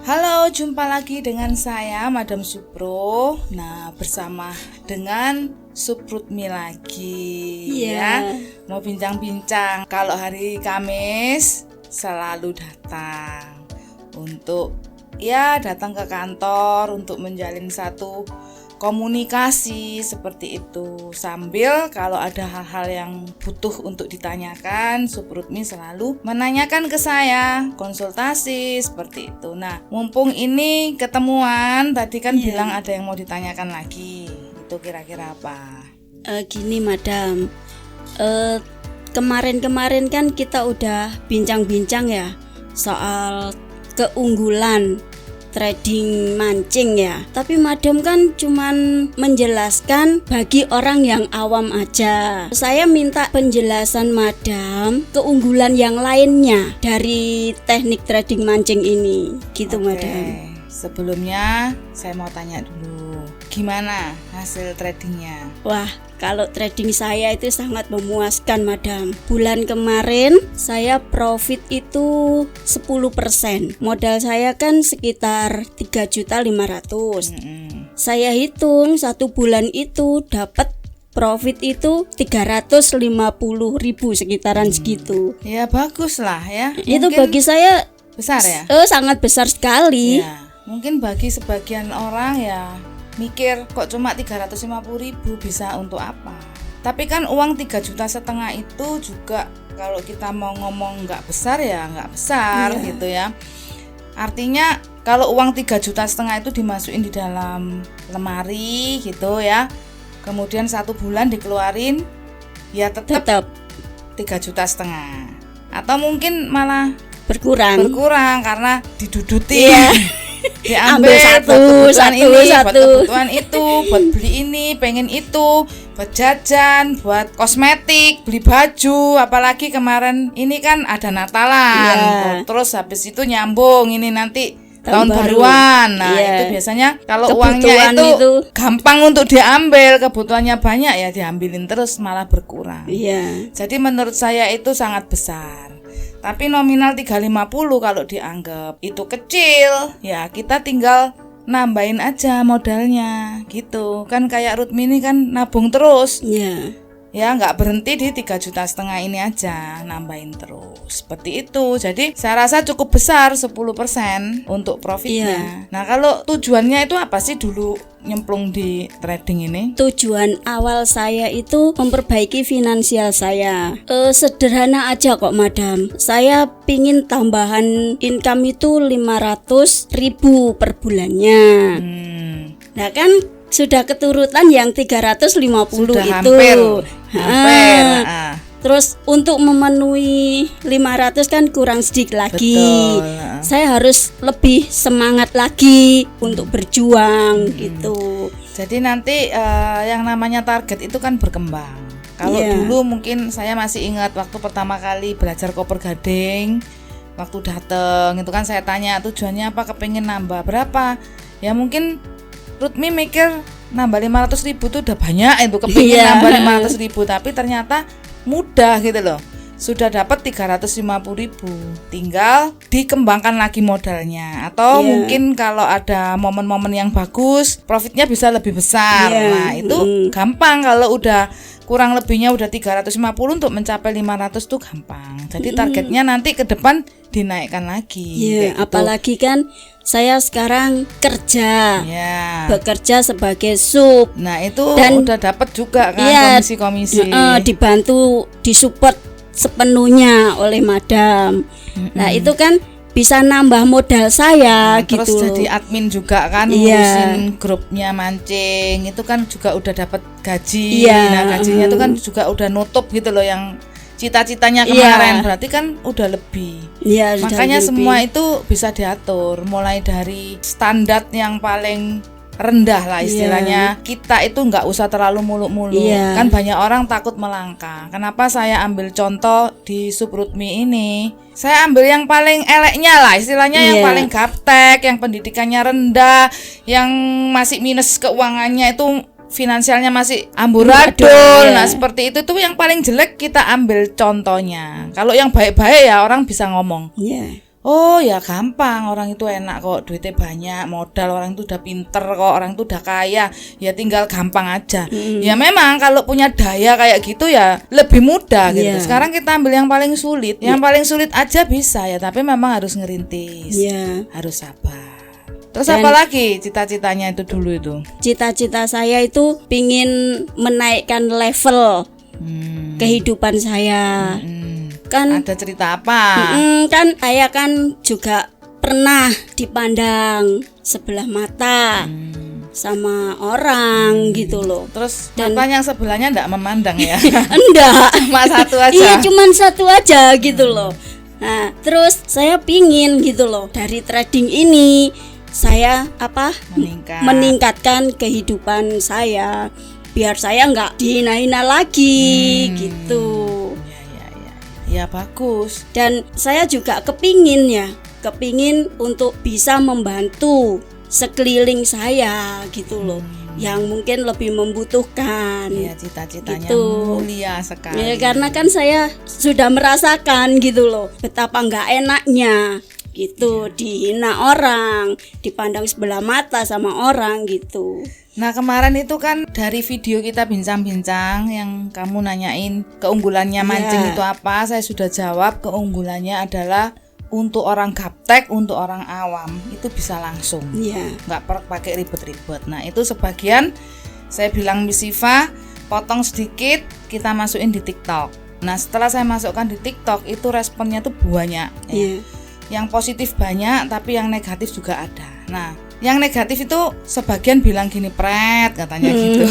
Halo, jumpa lagi dengan saya Madam Supro. Nah, bersama dengan Suprutmi lagi ya. Mau bincang-bincang. Kalau hari Kamis selalu datang untuk datang ke kantor untuk menjalin satu komunikasi seperti itu. Sambil kalau ada hal-hal yang butuh untuk ditanyakan, Suprutmi selalu menanyakan ke saya, konsultasi seperti itu. Nah, mumpung ini ketemuan, tadi kan bilang ada yang mau ditanyakan lagi. Itu kira-kira apa? Gini Madam, kemarin-kemarin kan kita udah bincang-bincang ya soal keunggulan trading mancing ya. Tapi Madam kan cuman menjelaskan bagi orang yang awam aja. Saya minta penjelasan Madam keunggulan yang lainnya dari teknik trading mancing ini. Gitu Madam. Sebelumnya saya mau tanya dulu, gimana hasil tradingnya? Wah, kalau trading saya itu sangat memuaskan Madam. Bulan kemarin saya profit itu 10%. Modal saya kan sekitar 3.500.000. Saya hitung 1 bulan itu dapat profit itu 350.000 sekitaran segitu. Ya bagus lah ya. Itu bagi saya besar ya? Sangat besar sekali. Ya, mungkin bagi sebagian orang ya mikir kok cuma 350.000 bisa untuk apa. Tapi kan uang 3,5 juta itu juga kalau kita mau ngomong nggak besar ya nggak besar gitu ya. Artinya kalau uang 3,5 juta itu dimasukin di dalam lemari gitu ya, kemudian 1 bulan dikeluarin ya tetap 3,5 juta. Atau mungkin malah berkurang karena diduduti. Diambil kebutuhan itu, buat beli ini, pengen itu, buat jajan, buat kosmetik, beli baju, apalagi kemarin ini kan ada Natalan. Terus habis itu nyambung ini nanti tahun baruan. Nah, itu biasanya kalau uangnya itu gampang untuk diambil, kebutuhannya banyak ya diambilin terus malah berkurang. Jadi menurut saya itu sangat besar. Tapi nominal 350 kalau dianggap itu kecil, ya kita tinggal nambahin aja modalnya gitu. Kan kayak Rutmini kan nabung terus. Ya nggak berhenti di 3,5 juta ini aja, nambahin terus seperti itu. Jadi saya rasa cukup besar 10% untuk profitnya. Nah kalau tujuannya itu apa sih dulu nyemplung di trading ini? Tujuan awal saya itu memperbaiki finansial saya. Sederhana aja kok Madam. Saya pingin tambahan income itu 500.000 per bulannya. Nah kan sudah keturutan yang 350 sudah itu hampir. Terus untuk memenuhi 500 kan kurang sedikit lagi. Saya harus lebih semangat lagi untuk berjuang gitu. Jadi nanti yang namanya target itu kan berkembang. Kalau dulu mungkin saya masih ingat waktu pertama kali belajar koper gading, waktu dateng itu kan saya tanya tujuannya apa, kepengen nambah berapa. Ya mungkin Rutmi mikir nambah 500.000 tuh udah banyak, itu kepingin nambah 500.000, tapi ternyata mudah gitu loh. Sudah dapat 350.000, tinggal dikembangkan lagi modalnya. Atau mungkin kalau ada momen-momen yang bagus, profitnya bisa lebih besar. Nah itu gampang, kalau udah kurang lebihnya udah 350 untuk mencapai 500 tuh gampang. Jadi targetnya nanti ke depan dinaikkan lagi. Apalagi kan saya sekarang bekerja sebagai sup. Nah itu dan udah dapat juga kan komisi-komisi. Dibantu, disupport sepenuhnya oleh Madam. Nah itu kan bisa nambah modal saya terus gitu. Jadi admin juga kan, ngurusin grupnya mancing itu kan juga udah dapat gaji. Nah gajinya itu kan juga udah nutup gitu loh yang cita-citanya kemarin. Berarti kan udah lebih. Makanya semua itu bisa diatur, mulai dari standar yang paling rendah lah istilahnya. Kita itu nggak usah terlalu muluk-muluk. Kan banyak orang takut melangkah. Kenapa saya ambil contoh di Suprutmi ini? Saya ambil yang paling eleknya lah istilahnya, yang paling gaptek, yang pendidikannya rendah, yang masih minus keuangannya itu finansialnya masih amburadul. Iya. Nah, seperti itu tuh yang paling jelek kita ambil contohnya. Kalau yang baik-baik ya orang bisa ngomong, Iya. oh ya gampang, orang itu enak kok, duitnya banyak, modal, orang itu udah pinter kok, orang itu udah kaya, ya tinggal gampang aja. Ya memang kalau punya daya kayak gitu ya lebih mudah gitu. Iya. Sekarang kita ambil yang paling sulit. Yang paling sulit aja bisa ya, tapi memang harus ngerintis. Iya. Harus sabar. Terus Dan- apa lagi cita-citanya itu dulu itu? Cita-cita saya itu pingin menaikkan level kehidupan saya. Kan Ada cerita apa? kan saya kan juga pernah dipandang sebelah mata sama orang gitu loh. Terus mata yang sebelahnya enggak memandang ya? Enggak. Cuma satu aja. Iya, cuman satu aja gitu loh. Nah, terus saya pingin gitu loh, dari trading ini saya meningkatkan kehidupan saya biar saya nggak dihina-hina lagi gitu. Ya bagus. Dan saya juga kepingin untuk bisa membantu sekeliling saya gitu loh, yang mungkin lebih membutuhkan. Iya, cita-citanya Gitu. mulia sekali. Ya, karena kan saya sudah merasakan gitu loh betapa nggak enaknya gitu, dihina orang, dipandang sebelah mata sama orang gitu. Nah, kemarin itu kan dari video kita bincang-bincang yang kamu nanyain keunggulannya mancing itu apa, saya sudah jawab. Keunggulannya adalah untuk orang gaptek, untuk orang awam itu bisa langsung, Iya. nggak pakai ribet-ribet. Nah, itu sebagian saya bilang Miss Siva, potong sedikit kita masukin di TikTok. Nah, setelah saya masukkan di TikTok itu responnya tuh banyak ya. Iya. Yang positif banyak, tapi yang negatif juga ada. Nah, yang negatif itu sebagian bilang gini, pret katanya gitu.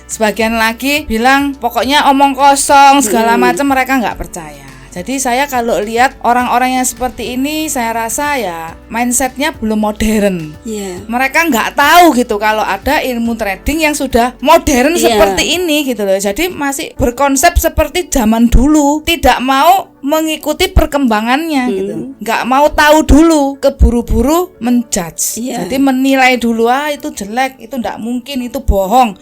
Sebagian lagi bilang pokoknya omong kosong segala macam, mereka nggak percaya. Jadi saya kalau lihat orang-orang yang seperti ini, saya rasa ya mindsetnya belum modern. Iya. Mereka nggak tahu gitu kalau ada ilmu trading yang sudah modern Iya. seperti ini gitu loh. Jadi masih berkonsep seperti zaman dulu, tidak mau mengikuti perkembangannya gitu. Nggak mau tahu dulu, keburu-buru menjudge. Iya. Jadi menilai dulu, itu jelek, itu nggak mungkin, itu bohong.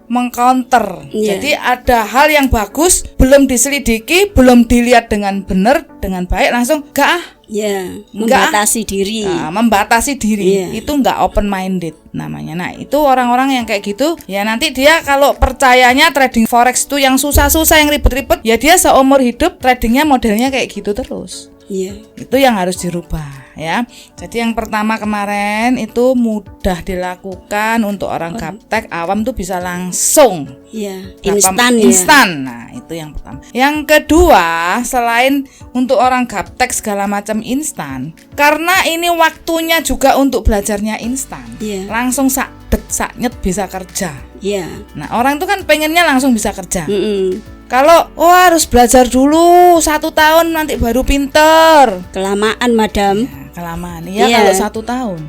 Mengcounter. Iya. Jadi ada hal yang bagus belum diselidiki, belum dilihat dengan benar, dengan baik, langsung enggak Ya, membatasi diri. membatasi diri. Iya. Itu enggak open minded namanya. Nah, itu orang-orang yang kayak gitu ya nanti dia kalau percayanya trading forex itu yang susah-susah, yang ribet-ribet, ya dia seumur hidup tradingnya modelnya kayak gitu terus. Iya. Itu yang harus dirubah ya. Jadi yang pertama kemarin itu mudah dilakukan untuk orang gaptek, awam tuh bisa langsung. Iya, Gampang, instan ya. instan. Nah, itu yang pertama. Yang kedua, selain untuk orang gaptek segala macam instan, karena ini waktunya juga untuk belajarnya instan. Iya. Langsung saknyet bisa kerja. Iya. Nah, orang itu kan pengennya langsung bisa kerja. Mm-mm. Kalau harus belajar dulu 1 tahun nanti baru pinter. Kelamaan, madam. Nah, kelamaan. Ya Iya. kalau 1 tahun.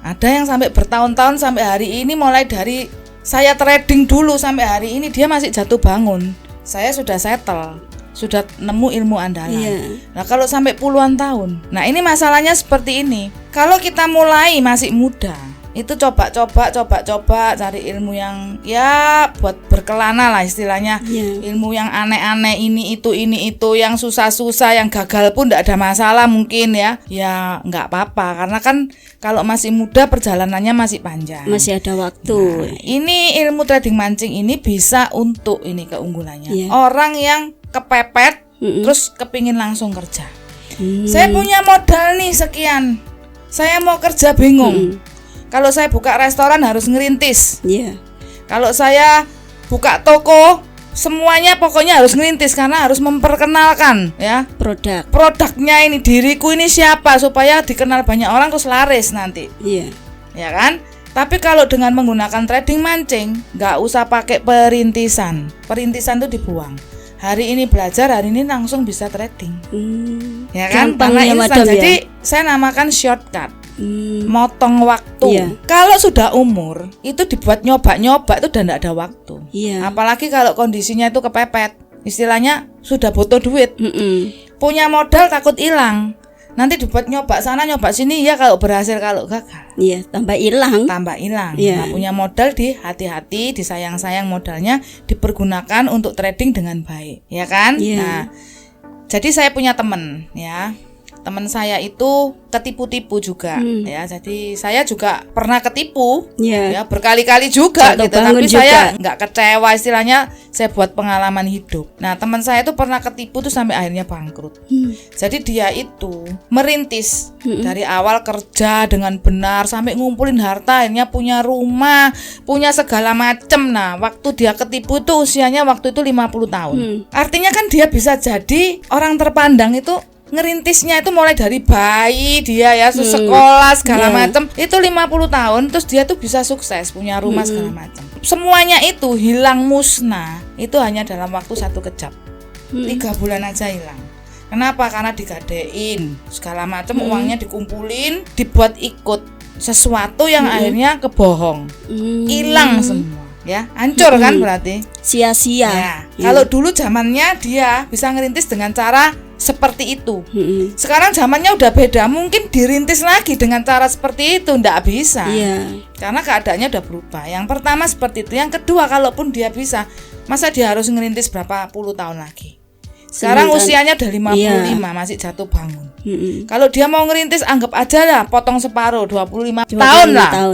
Ada yang sampai bertahun-tahun, sampai hari ini, mulai dari saya trading dulu sampai hari ini dia masih jatuh bangun. Saya sudah settle, sudah nemu ilmu andalan. Iya. Nah, kalau sampai puluhan tahun. Nah, ini masalahnya seperti ini. Kalau kita mulai masih muda, itu coba cari ilmu yang ya buat berkelana lah istilahnya. Iya. Ilmu yang aneh-aneh, ini itu yang susah-susah, yang gagal pun tidak ada masalah mungkin ya nggak apa-apa, karena kan kalau masih muda perjalanannya masih panjang, Masih ada waktu. Nah, ini ilmu trading mancing ini bisa untuk ini keunggulannya. Iya. Orang yang kepepet terus kepingin langsung kerja. Saya punya modal nih sekian, saya mau kerja bingung. Kalau saya buka restoran harus ngerintis. Iya. Kalau saya buka toko, semuanya pokoknya harus ngerintis karena harus memperkenalkan ya produknya ini, diriku ini siapa, supaya dikenal banyak orang terus laris nanti. Iya. Ya kan? Tapi kalau dengan menggunakan trading mancing, nggak usah pakai perintisan. Perintisan itu dibuang. Hari ini belajar, hari ini langsung bisa trading. Ya kan? Gampang Karena ya, instan. madam, Jadi ya? saya namakan shortcut. Motong waktu. Iya. Kalau sudah umur, itu dibuat nyoba-nyoba itu udah enggak ada waktu. Iya. Apalagi kalau kondisinya itu kepepet. Istilahnya sudah butuh duit. Punya modal takut hilang. nanti dibuat nyoba sana nyoba sini ya, kalau berhasil, kalau gagal Iya, tambah hilang. Nah, punya modal hati-hati, disayang-sayang modalnya, dipergunakan untuk trading dengan baik, ya kan? Nah, jadi saya punya teman ya. Teman saya itu ketipu-tipu juga ya. Jadi saya juga pernah ketipu ya, berkali-kali juga Jatuh gitu. bangun Tapi juga. saya nggak kecewa, istilahnya saya buat pengalaman hidup. Nah, teman saya itu pernah ketipu tuh sampai akhirnya bangkrut. Jadi dia itu merintis dari awal kerja dengan benar sampai ngumpulin harta, akhirnya punya rumah, punya segala macem. Nah, waktu dia ketipu tuh usianya waktu itu 50 tahun. Artinya kan dia bisa jadi orang terpandang itu, ngerintisnya itu mulai dari bayi dia ya, sekolah segala macam itu 50 tahun, terus dia tuh bisa sukses, punya rumah segala macam. Semuanya itu hilang musnah itu hanya dalam waktu 1 kejap. 3 bulan aja hilang. Kenapa? Karena digadein segala macam, uangnya dikumpulin, dibuat ikut sesuatu yang akhirnya kebohong, hilang semua ya, hancur kan, berarti sia-sia ya. Kalau dulu zamannya dia bisa ngerintis dengan cara seperti itu. Sekarang zamannya udah beda, mungkin dirintis lagi dengan cara seperti itu ndak bisa. Karena keadaannya udah berubah. Yang pertama seperti itu, yang kedua kalaupun dia bisa, masa dia harus ngerintis berapa puluh tahun lagi? Sekarang usianya udah 55, masih jatuh bangun. Kalau dia mau ngerintis, anggap aja lah potong separuh, 25 tahun lah.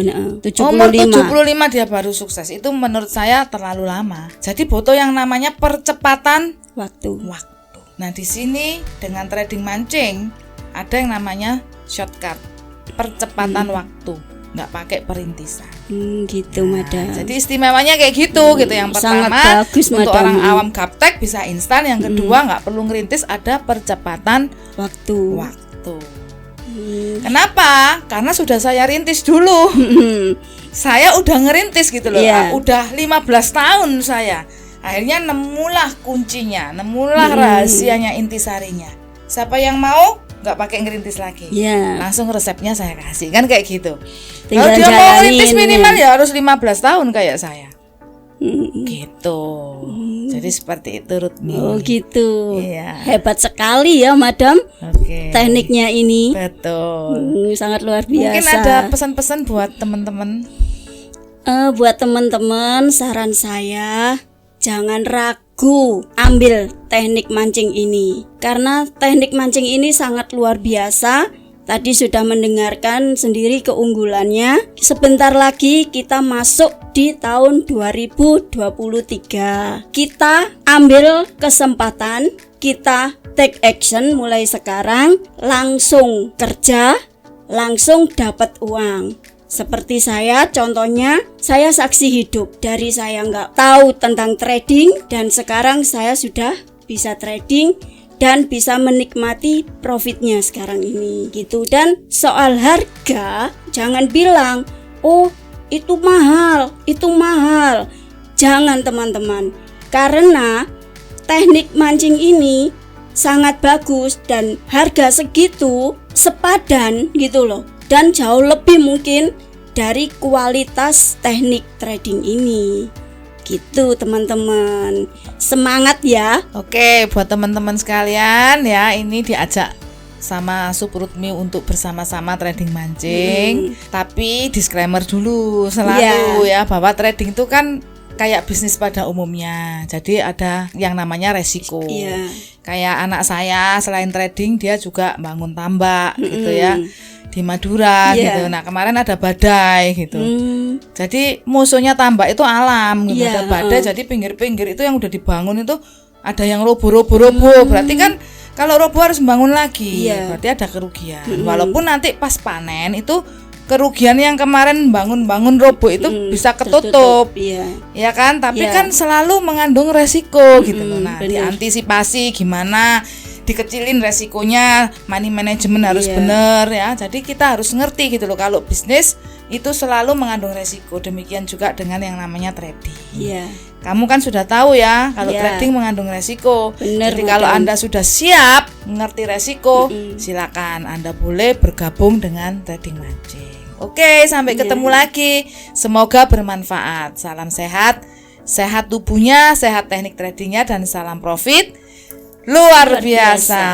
Umur 75 dia baru sukses. Itu menurut saya terlalu lama. Jadi butuh yang namanya percepatan waktu. Nah, di sini dengan trading mancing ada yang namanya shortcut, percepatan waktu, nggak pakai perintisan. Gitu, Madam. Jadi istimewanya kayak gitu, gitu. Yang pertama bagus, untuk Madam. orang awam gaptek bisa instan. Yang kedua nggak perlu ngerintis, ada percepatan waktu. Kenapa? Karena sudah saya rintis dulu. Saya udah ngerintis gitu loh. Udah 15 tahun saya. Akhirnya nemulah kuncinya, nemulah rahasianya, intisarinya. Siapa yang mau nggak pakai ngerintis lagi, langsung resepnya saya kasih, kan kayak gitu. Kalau dia mau ngerintis minimal ya harus 15 tahun kayak saya. Gitu. Jadi seperti itu, Rutmi. Oh gitu. Hebat sekali ya, Madam. Tekniknya ini. Betul. Sangat luar biasa. Mungkin ada pesan-pesan buat teman-teman. Buat teman-teman, saran saya, jangan ragu ambil teknik mancing ini, karena teknik mancing ini sangat luar biasa. Tadi sudah mendengarkan sendiri keunggulannya. Sebentar lagi kita masuk di tahun 2023. Kita ambil kesempatan, kita take action mulai sekarang, langsung kerja, langsung dapat uang. Seperti saya, contohnya, saya saksi hidup. Dari saya nggak tahu tentang trading, dan sekarang saya sudah bisa trading dan bisa menikmati profitnya sekarang ini gitu. Dan soal harga, jangan bilang, oh itu mahal. Jangan, teman-teman, karena teknik mancing ini sangat bagus dan harga segitu sepadan gitu loh, dan jauh lebih mungkin dari kualitas teknik trading ini. Gitu, teman-teman. Semangat ya. Oke, buat teman-teman sekalian ya, ini diajak sama Suprutmi untuk bersama-sama trading mancing. Tapi disclaimer dulu selalu ya, bahwa trading itu kan kayak bisnis pada umumnya. Jadi ada yang namanya resiko. Kayak anak saya selain trading dia juga bangun tambak gitu ya, di Madura gitu. Nah, kemarin ada badai gitu. Jadi musuhnya tambak itu alam gitu. Ada badai, jadi pinggir-pinggir itu yang udah dibangun itu ada yang roboh. Berarti kan kalau roboh harus bangun lagi. Berarti ada kerugian. Walaupun nanti pas panen itu kerugian yang kemarin bangun roboh itu bisa ketutup. Ya kan? Tapi kan selalu mengandung resiko gitu loh. Nah, diantisipasi gimana? Dikecilin resikonya, money management harus bener ya. Jadi kita harus ngerti gitu loh, kalau bisnis itu selalu mengandung resiko. Demikian juga dengan yang namanya trading. Kamu kan sudah tahu ya, kalau trading mengandung resiko. Jadi kalau Anda sudah siap mengerti resiko, silakan Anda boleh bergabung dengan trading mancing. Oke, sampai ketemu lagi. Semoga bermanfaat. Salam sehat, sehat tubuhnya, sehat teknik tradingnya, dan salam profit luar biasa.